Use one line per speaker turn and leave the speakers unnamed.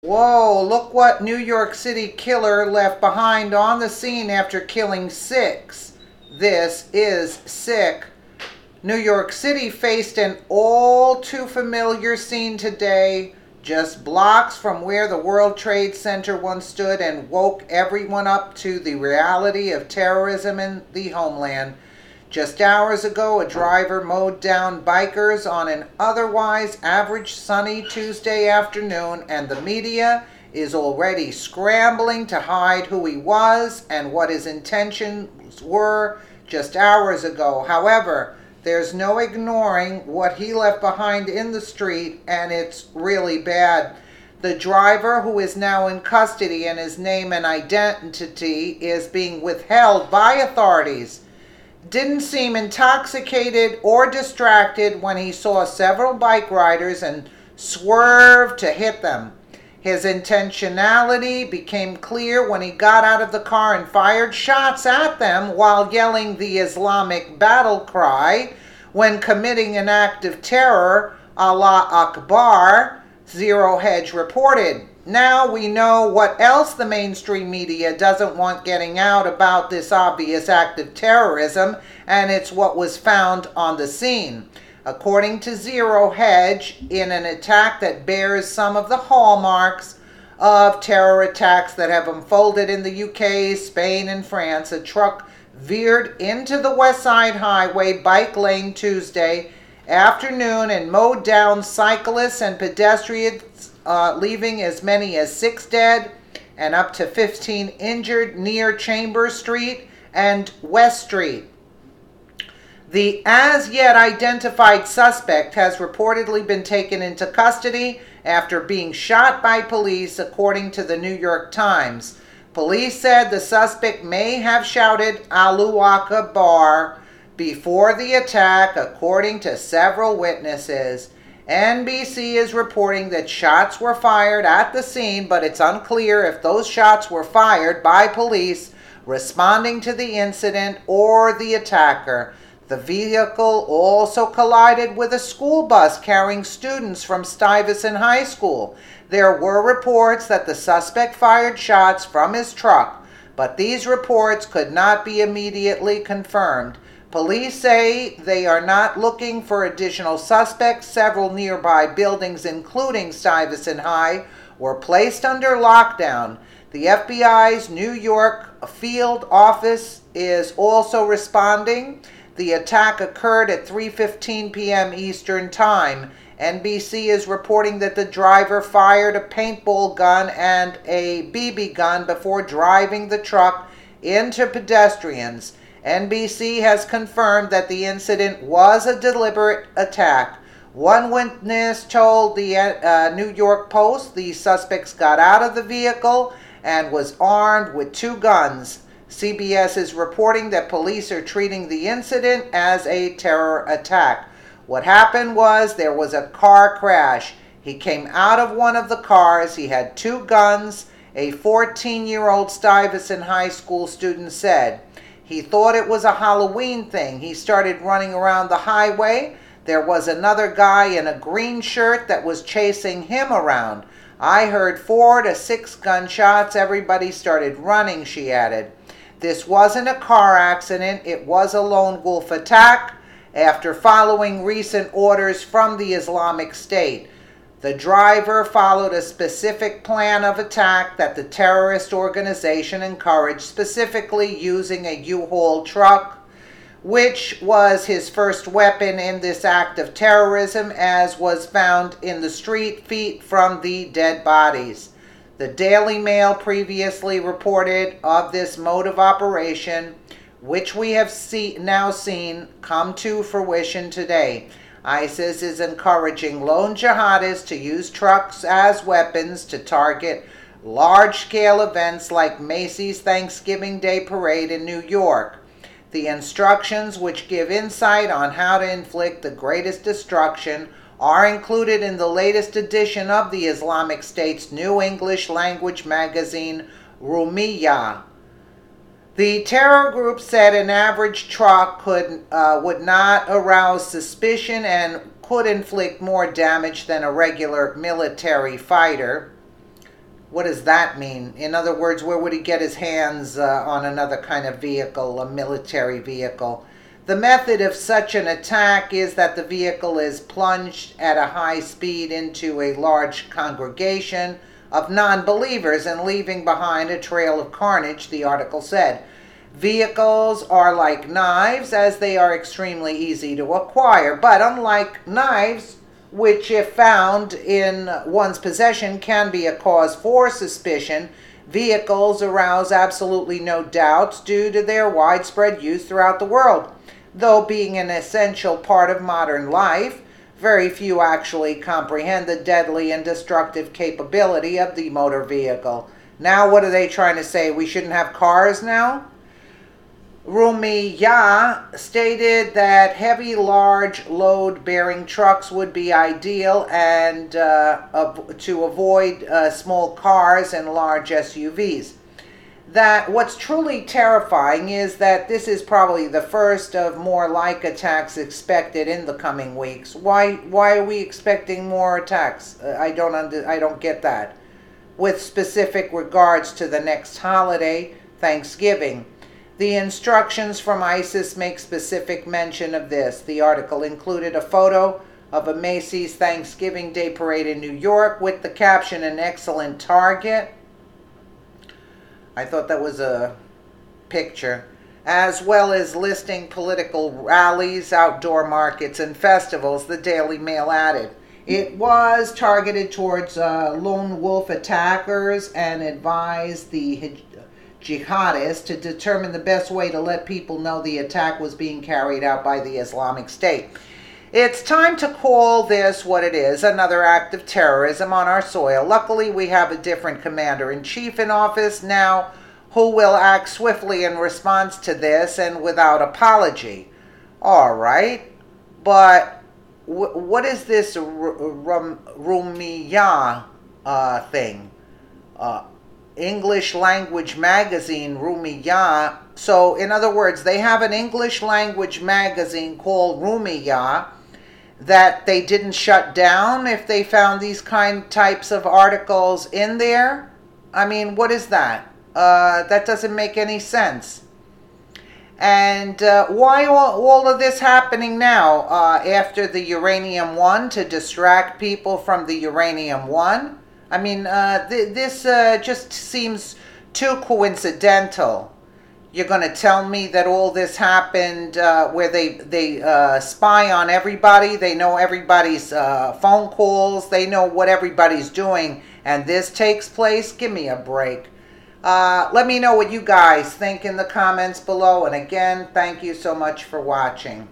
Whoa, look what New York City killer left behind on the scene after killing six. This is sick. New York City faced an all too familiar scene today, just blocks from where the World Trade Center once stood, and woke everyone up to the reality of terrorism in the homeland. Just hours ago, a driver mowed down bikers on an otherwise average sunny Tuesday afternoon, and the media is already scrambling to hide who he was and what his intentions were just hours ago. However, there's no ignoring what he left behind in the street, and it's really bad. The driver, who is now in custody and his name and identity is being withheld by authorities, didn't seem intoxicated or distracted when he saw several bike riders and swerved to hit them. His intentionality became clear when he got out of the car and fired shots at them while yelling the Islamic battle cry when committing an act of terror, Allah Akbar, Zero Hedge reported. Now we know what else the mainstream media doesn't want getting out about this obvious act of terrorism, and it's what was found on the scene. According to Zero Hedge, in an attack that bears some of the hallmarks of terror attacks that have unfolded in the UK, Spain, and France, a truck veered into the West Side Highway bike lane Tuesday afternoon and mowed down cyclists and pedestrians, leaving as many as 6 dead and up to 15 injured near Chambers Street and West Street. The as yet identified suspect has reportedly been taken into custody after being shot by police, according to the New York Times. Police said the suspect may have shouted Allahu Akbar before the attack, according to several witnesses. NBC is reporting that shots were fired at the scene, but it's unclear if those shots were fired by police responding to the incident or the attacker. The vehicle also collided with a school bus carrying students from Stuyvesant High School. There were reports that the suspect fired shots from his truck, but these reports could not be immediately confirmed. Police say they are not looking for additional suspects. Several nearby buildings, including Stuyvesant High, were placed under lockdown. The FBI's New York field office is also responding. The attack occurred at 3:15 p.m. Eastern Time. NBC is reporting that the driver fired a paintball gun and a BB gun before driving the truck into pedestrians. NBC has confirmed that the incident was a deliberate attack. One witness told the New York Post the suspects got out of the vehicle and was armed with 2 guns. CBS is reporting that police are treating the incident as a terror attack. What happened was there was a car crash. He came out of one of the cars. He had 2 guns, a 14-year-old Stuyvesant High School student said. He thought it was a Halloween thing. He started running around the highway. There was another guy in a green shirt that was chasing him around. I heard 4 to 6 gunshots. Everybody started running, she added. This wasn't a car accident. It was a lone wolf attack after following recent orders from the Islamic State. The driver followed a specific plan of attack that the terrorist organization encouraged, specifically using a U-Haul truck, which was his first weapon in this act of terrorism, as was found in the street feet from the dead bodies. The Daily Mail previously reported of this mode of operation, which we have now seen come to fruition today. ISIS is encouraging lone jihadists to use trucks as weapons to target large-scale events like Macy's Thanksgiving Day Parade in New York. The instructions, which give insight on how to inflict the greatest destruction, are included in the latest edition of the Islamic State's new English language magazine, Rumiyah. The terror group said an average truck would not arouse suspicion and could inflict more damage than a regular military fighter. What does that mean? In other words, where would he get his hands on another kind of vehicle, a military vehicle? The method of such an attack is that the vehicle is plunged at a high speed into a large congregation of non-believers and leaving behind a trail of carnage, the article said. Vehicles are like knives, as they are extremely easy to acquire, but unlike knives, which if found in one's possession can be a cause for suspicion, vehicles arouse absolutely no doubts due to their widespread use throughout the world. Though being an essential part of modern life, very few actually comprehend the deadly and destructive capability of the motor vehicle. Now what are they trying to say? We shouldn't have cars now? Rumiyah stated that heavy, large, load-bearing trucks would be ideal and to avoid small cars and large SUVs. That what's truly terrifying is that this is probably the first of more like attacks expected in the coming weeks. Why are we expecting more attacks? I don't get that. With specific regards to the next holiday, Thanksgiving. The instructions from ISIS make specific mention of this. The article included a photo of a Macy's Thanksgiving Day parade in New York with the caption, "An excellent target." I thought that was a picture. As well as listing political rallies, outdoor markets, and festivals, the Daily Mail added. It was targeted towards lone wolf attackers and advised the jihadists to determine the best way to let people know the attack was being carried out by the Islamic State. It's time to call this what it is, another act of terrorism on our soil. Luckily, we have a different commander-in-chief in office now who will act swiftly in response to this and without apology. All right, but what is this Rumiyah thing? English language magazine, Rumiyah. So, in other words, they have an English language magazine called Rumiyah that they didn't shut down if they found these types of articles in there. I mean, what is that? That doesn't make any sense. And why all of this happening now after the Uranium One, to distract people from the Uranium One? I mean, this just seems too coincidental. You're going to tell me that all this happened where they spy on everybody, they know everybody's phone calls, they know what everybody's doing, and this takes place? Give me a break. Let me know what you guys think in the comments below, and again, thank you so much for watching.